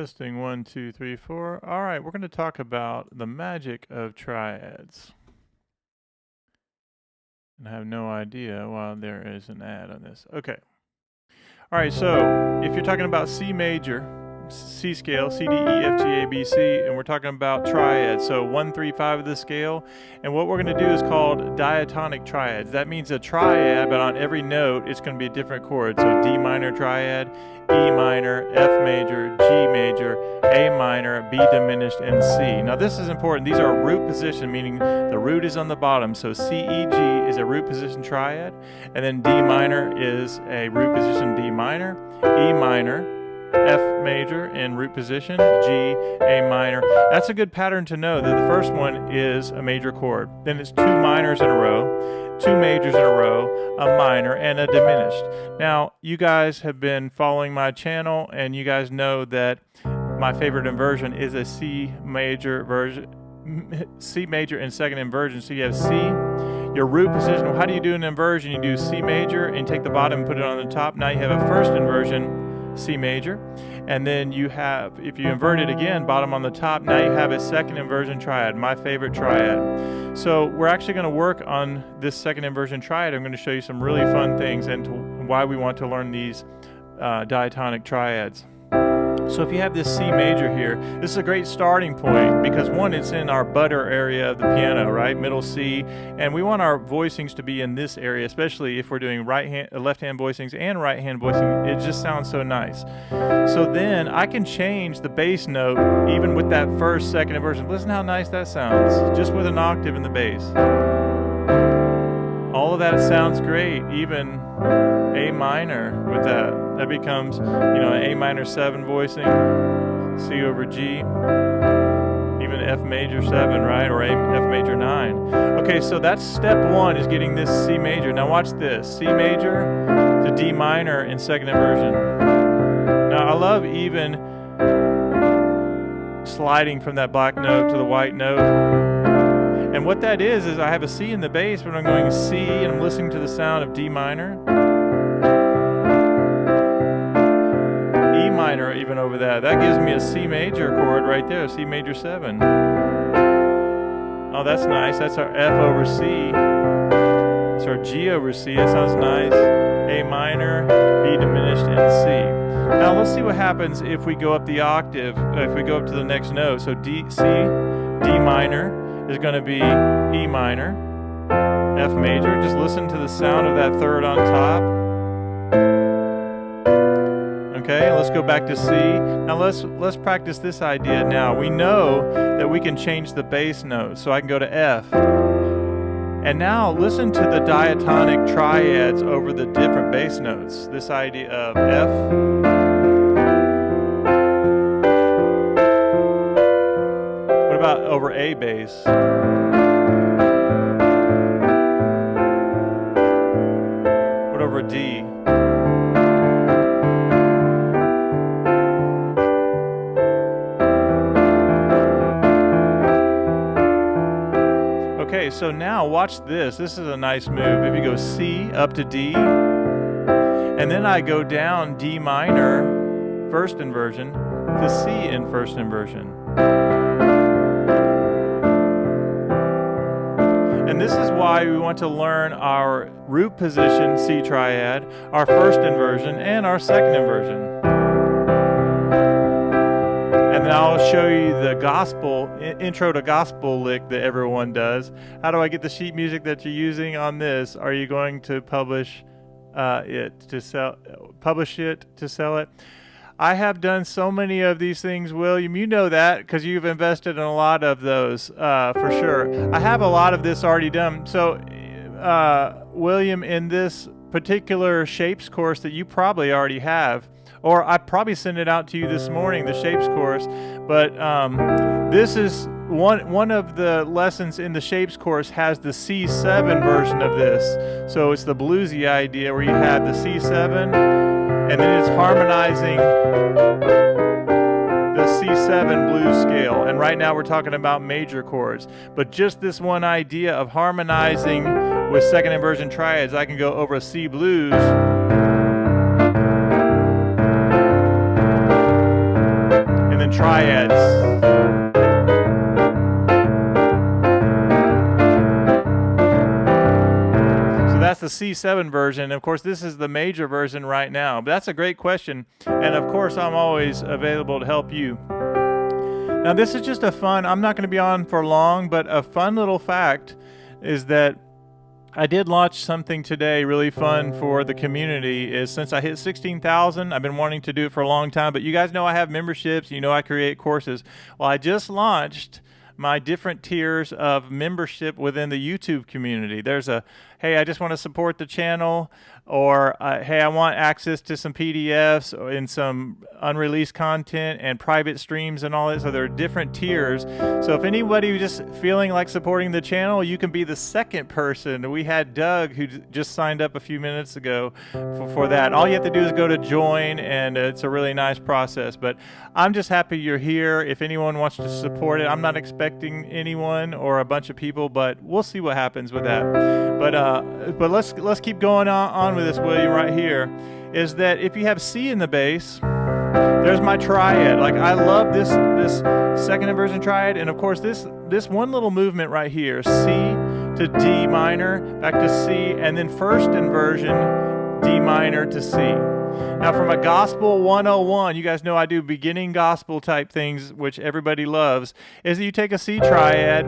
Testing 1, 2, 3, 4. All right, we're going to talk about the magic of triads. And I have no idea why there is an ad on this. Okay. All right, so if you're talking about C major, C scale, C, D, E, F, G, A, B, C, and we're talking about triads, so 1, 3, 5 of the scale, and what we're going to do is called diatonic triads. That means a triad, but on every note, it's going to be a different chord. So D minor triad, E minor, F major, G major, A minor, B diminished, and C. Now this is important. These are root position, meaning the root is on the bottom. So C, E, G is a root position triad, and then D minor is a root position D minor, E minor, F major in root position, G, A minor. That's a good pattern to know that the first one is a major chord. Then it's two minors in a row, two majors in a row, a minor, and a diminished. Now, you guys have been following my channel, and you guys know that my favorite inversion is a C major version, C major in second inversion. So you have C, your root position. How do you do an inversion? You do C major and take the bottom and put it on the top. Now you have a first inversion, C major, and then you have, if you invert it again, bottom on the top, now you have a second inversion triad, my favorite triad. So we're actually going to work on this second inversion triad. I'm going to show you some really fun things and why we want to learn these diatonic triads. So if you have this C major here, this is a great starting point because one, it's in our butter area of the piano, right? Middle C, and we want our voicings to be in this area, especially if we're doing left-hand voicings and right-hand voicing. It just sounds so nice. So then I can change the bass note even with that first, second inversion. Listen how nice that sounds, just with an octave in the bass. All of that sounds great, even A minor with that. That becomes, an A minor 7 voicing, C over G, even F major 7, right? Or F major 9. Okay, so that's step one, is getting this C major. Now watch this, C major to D minor in second inversion. Now I love even sliding from that black note to the white note. And what that is I have a C in the bass, but I'm going C and I'm listening to the sound of D minor. E minor even over that. That gives me a C major chord right there, C major 7. Oh, that's nice. That's our F over C. That's our G over C. That sounds nice. A minor, B diminished, and C. Now let's see what happens if we go up the octave, if we go up to the next note. So D, C, D minor is going to be E minor, F major. Just listen to the sound of that third on top. Okay, let's go back to C. Now let's practice this idea now. We know that we can change the bass note, so I can go to F. And now listen to the diatonic triads over the different bass notes. This idea of F, over A bass. What over D? Okay, so now watch this. This is a nice move. If you go C up to D, and then I go down D minor, first inversion, to C in first inversion. And this is why we want to learn our root position C triad, our first inversion, and our second inversion. And then I'll show you the gospel, intro to gospel lick that everyone does. How do I get the sheet music that you're using on this? Are you going to publish it to sell it? I have done so many of these things, William. You know that because you've invested in a lot of those for sure. I have a lot of this already done. So, William, in this particular shapes course that you probably already have, or I probably sent it out to you this morning, the shapes course, but this is one of the lessons in the shapes course has the C7 version of this. So it's the bluesy idea where you have the C7, and then it's harmonizing the C7 blues scale. And right now we're talking about major chords. But just this one idea of harmonizing with second inversion triads, I can go over a C blues, and triads. That's the C7 version. Of course, this is the major version right now. But that's a great question. And of course, I'm always available to help you. Now, this is just a fun, I'm not going to be on for long, but a fun little fact is that I did launch something today really fun for the community. Is since I hit 16,000, I've been wanting to do it for a long time, but you guys know I have memberships, you know I create courses. Well, I just launched my different tiers of membership within the YouTube community. There's a, hey, I just want to support the channel, or hey, I want access to some PDFs and some unreleased content and private streams and all that. So there are different tiers. So if anybody just feeling like supporting the channel, you can be the second person. We had Doug who just signed up a few minutes ago for that. All you have to do is go to join, and it's a really nice process. But I'm just happy you're here. If anyone wants to support it, I'm not expecting anyone or a bunch of people, but we'll see what happens with that. But let's keep going on with this, William, right here. Is that if you have C in the bass, there's my triad. Like, I love this second inversion triad, and of course this one little movement right here, C to D minor, back to C, and then first inversion, D minor to C. Now, from a gospel 101, you guys know I do beginning gospel type things, which everybody loves, is that you take a C triad,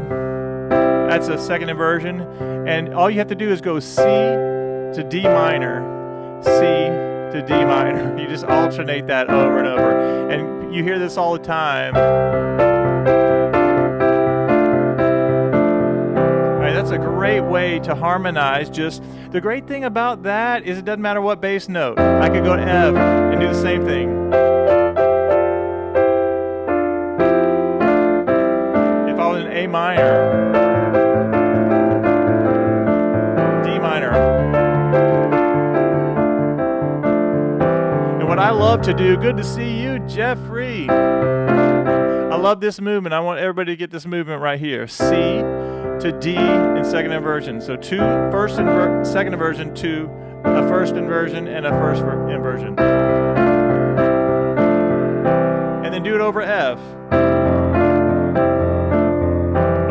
that's a second inversion, and all you have to do is go C to D minor, C to D minor. You just alternate that over and over. And you hear this all the time. All right, that's a great way to harmonize. Just the great thing about that is it doesn't matter what bass note. I could go to F and do the same thing. If I was in A minor, D minor. What I love to do, good to see you, Jeffrey. I love this movement. I want everybody to get this movement right here. C to D in second inversion. So second inversion to a first inversion and a first inversion. And then do it over F.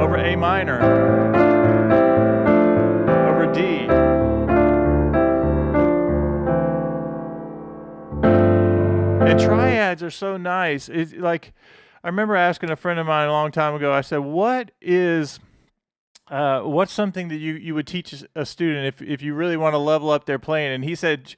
Over A minor. Over D. And triads are so nice. It's like, I remember asking a friend of mine a long time ago, I said, what's something that you would teach a student if you really want to level up their playing? And he said,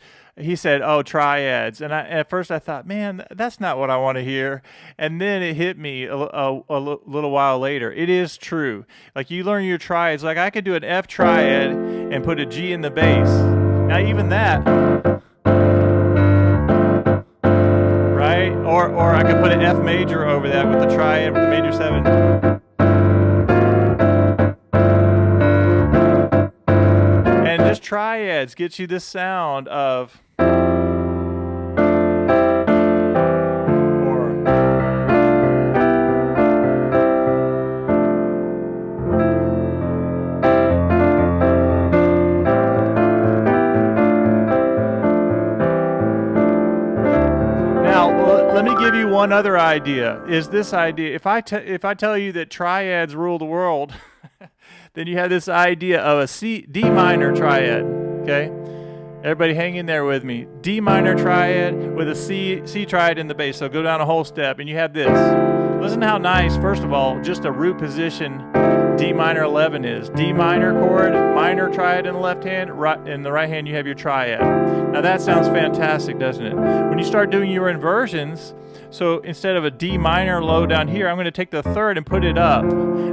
oh, triads. And at first I thought, man, that's not what I want to hear. And then it hit me a little while later. It is true. Like, you learn your triads. Like, I could do an F triad and put a G in the bass. Now, even that, right? Or I could put an F major over that with the triad with the major 7. And just triads gets you this sound of let me give you one other idea. Is this idea, if I tell you that triads rule the world, then you have this idea of a D minor triad, okay? Everybody hang in there with me. D minor triad with a C triad in the bass. So go down a whole step and you have this. Listen to how nice, first of all, just a root position D minor 11 is. D minor chord, minor triad in the left hand, in the right hand you have your triad. Now that sounds fantastic, doesn't it? When you start doing your inversions, so instead of a D minor low down here, I'm going to take the third and put it up.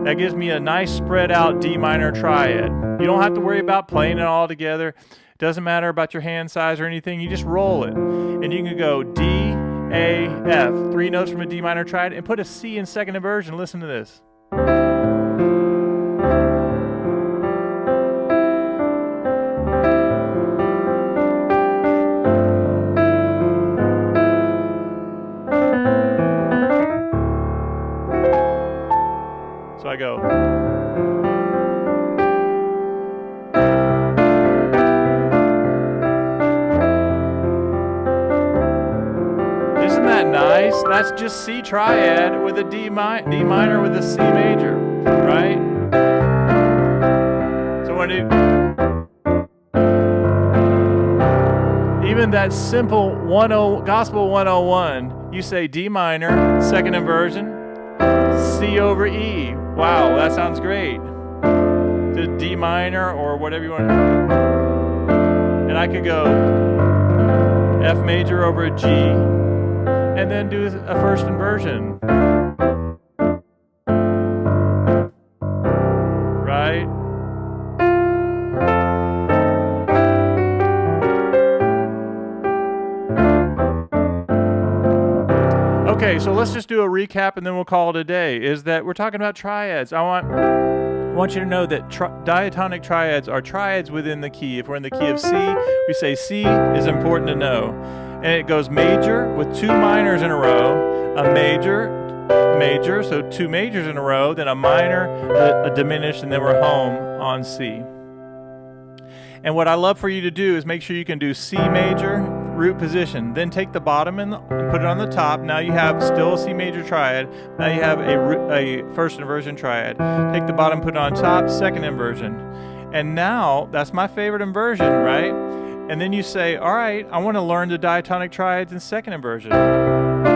That gives me a nice spread out D minor triad. You don't have to worry about playing it all together. It doesn't matter about your hand size or anything. You just roll it. And you can go D, A, F, 3 notes from a D minor triad, and put a C in second inversion. Listen to this. So I go. Isn't that nice? that's just C triad with a D minor with a C major, right? So when even that simple gospel 101, you say D minor, second inversion, C over E. Wow, that sounds great. To D minor or whatever you want. And I could go F major over a G, and then do a first inversion. Right? Okay, so let's just do a recap and then we'll call it a day. Is that we're talking about triads. I want you to know that diatonic triads are triads within the key. If we're in the key of C, we say C is important to know. And it goes major with two minors in a row, a major, so two majors in a row, then a minor, a diminished, and then we're home on C. And what I love for you to do is make sure you can do C major, root position, then take the bottom and put it on the top. Now you have still a C major triad. Now you have a first inversion triad. Take the bottom, put it on top, second inversion. And now, that's my favorite inversion, right? And then you say, all right, I want to learn the diatonic triads in second inversion. And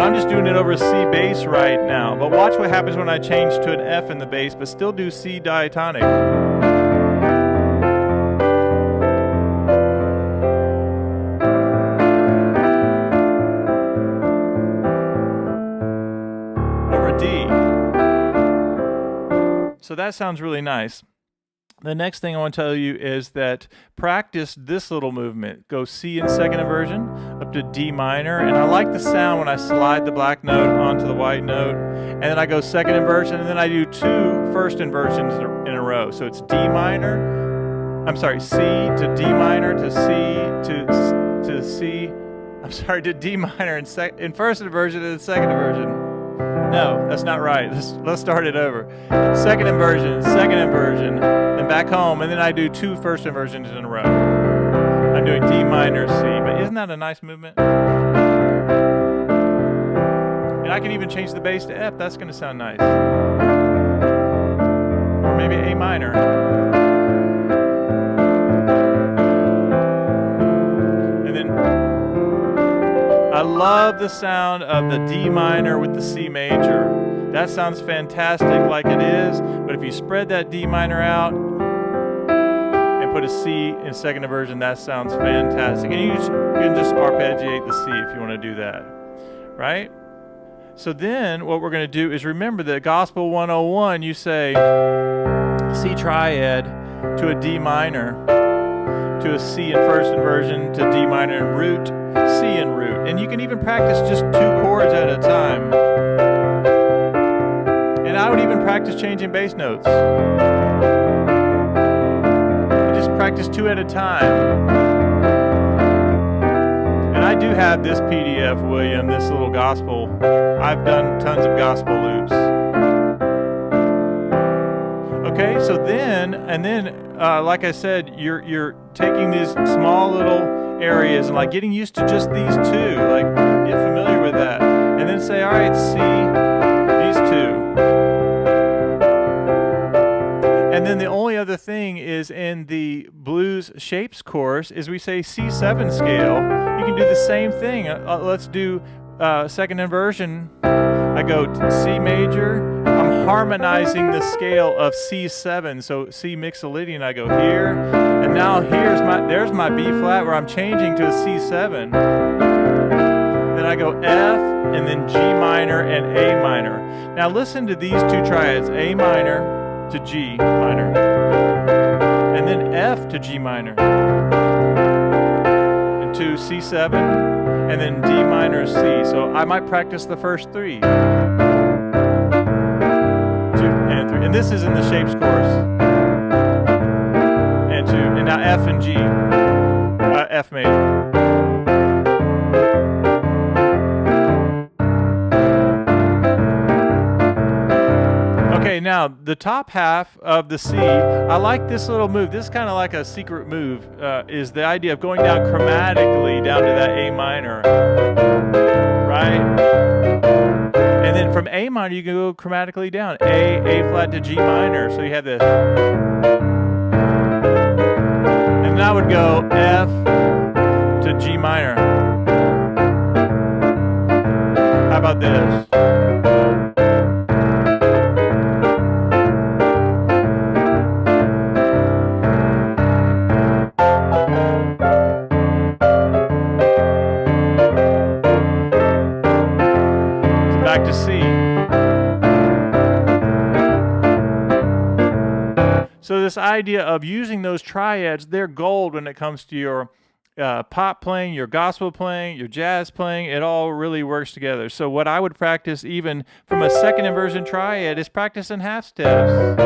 I'm just doing it over a C bass right now. But watch what happens when I change to an F in the bass, but still do C diatonic. Over D. So that sounds really nice. The next thing I want to tell you is that practice this little movement. Go C in second inversion up to D minor, and I like the sound when I slide the black note onto the white note, and then I go second inversion, and then I do two first inversions in a row. So it's C to D minor to D minor in first inversion and second inversion. No, that's not right. Let's start it over. Second inversion, then back home, and then I do two first inversions in a row. I'm doing D minor, C, but isn't that a nice movement? And I can even change the bass to F. That's going to sound nice. Or maybe A minor. And then I love the sound of the D minor with the C major. That sounds fantastic like it is, but if you spread that D minor out and put a C in second inversion, that sounds fantastic. And you can just arpeggiate the C if you want to do that, right? So then what we're going to do is remember that Gospel 101, you say C triad to a D minor, to a C in first inversion, to D minor in root, C in root. And you can even practice just two chords at a time. And I would even practice changing bass notes. You just practice two at a time. And I do have this PDF, William, this little gospel. I've done tons of gospel loops. Okay, so then, like I said, you're taking these small little areas and like getting used to just these two, like get familiar with that, and then say, all right, C, these two. And then the only other thing is in the blues shapes course is we say C7 scale. You can do the same thing. Let's do second inversion. I go to C major. I'm harmonizing the scale of C7. So C mixolydian, I go here. And now there's my B flat where I'm changing to a C7. Then I go F and then G minor and A minor. Now listen to these two triads, A minor to G minor, and then F to G minor, and to C7, and then D minor C. So I might practice the first three. 2 and 3. And this is in the shapes course. And 2. And now F and G. F major. Okay, now the top half of the C, I like this little move. This is kind of like a secret move, is the idea of going down chromatically down to that A minor, right? And then from A minor, you can go chromatically down. A flat to G minor. So you have this. And then I would go F to G minor. How about this? Back to C. So this idea of using those triads, they're gold when it comes to your pop playing, your gospel playing, your jazz playing. It all really works together. So what I would practice even from a second inversion triad is practicing half steps.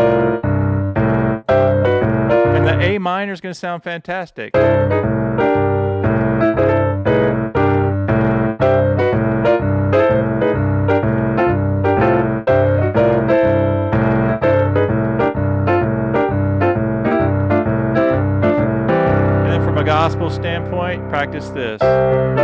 And the A minor is going to sound fantastic. Gospel standpoint, practice this. And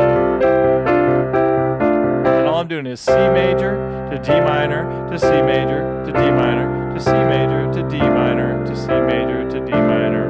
all I'm doing is C major to D minor to C major to D minor to C major to D minor to C major to D minor.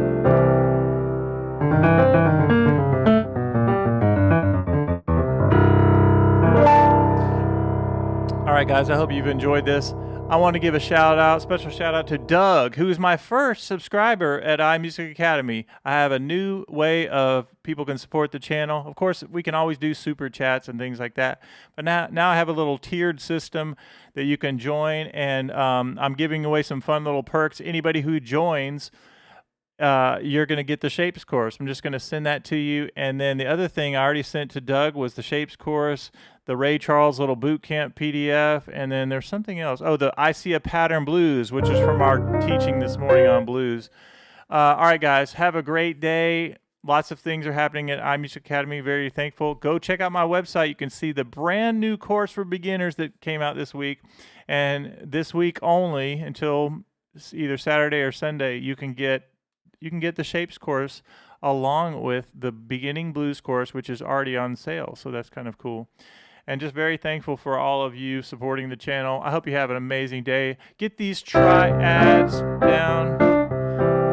All right, guys, I hope you've enjoyed this. I want to give a special shout out to Doug, who is my first subscriber at iMusicAcademy. I have a new way of people can support the channel. Of course, we can always do super chats and things like that. But now I have a little tiered system that you can join, and I'm giving away some fun little perks. Anybody who joins, you're going to get the Shapes course. I'm just going to send that to you. And then the other thing I already sent to Doug was the Shapes course, the Ray Charles little boot camp PDF, and then there's something else. Oh, the I See a Pattern Blues, which is from our teaching this morning on blues. All right, guys, have a great day. Lots of things are happening at iMusicAcademy. Very thankful. Go check out my website. You can see the brand new course for beginners that came out this week. And this week only, until either Saturday or Sunday, you can get the Shapes course along with the Beginning Blues course, which is already on sale. So that's kind of cool. And just very thankful for all of you supporting the channel. I hope you have an amazing day. Get these triads down.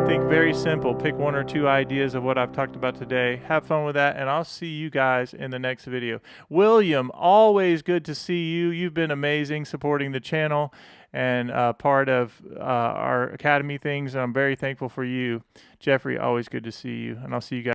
Think very simple. Pick one or two ideas of what I've talked about today. Have fun with that, and I'll see you guys in the next video. William, always good to see you. You've been amazing supporting the channel and part of our academy things. And I'm very thankful for you. Jeffrey, always good to see you, and I'll see you guys.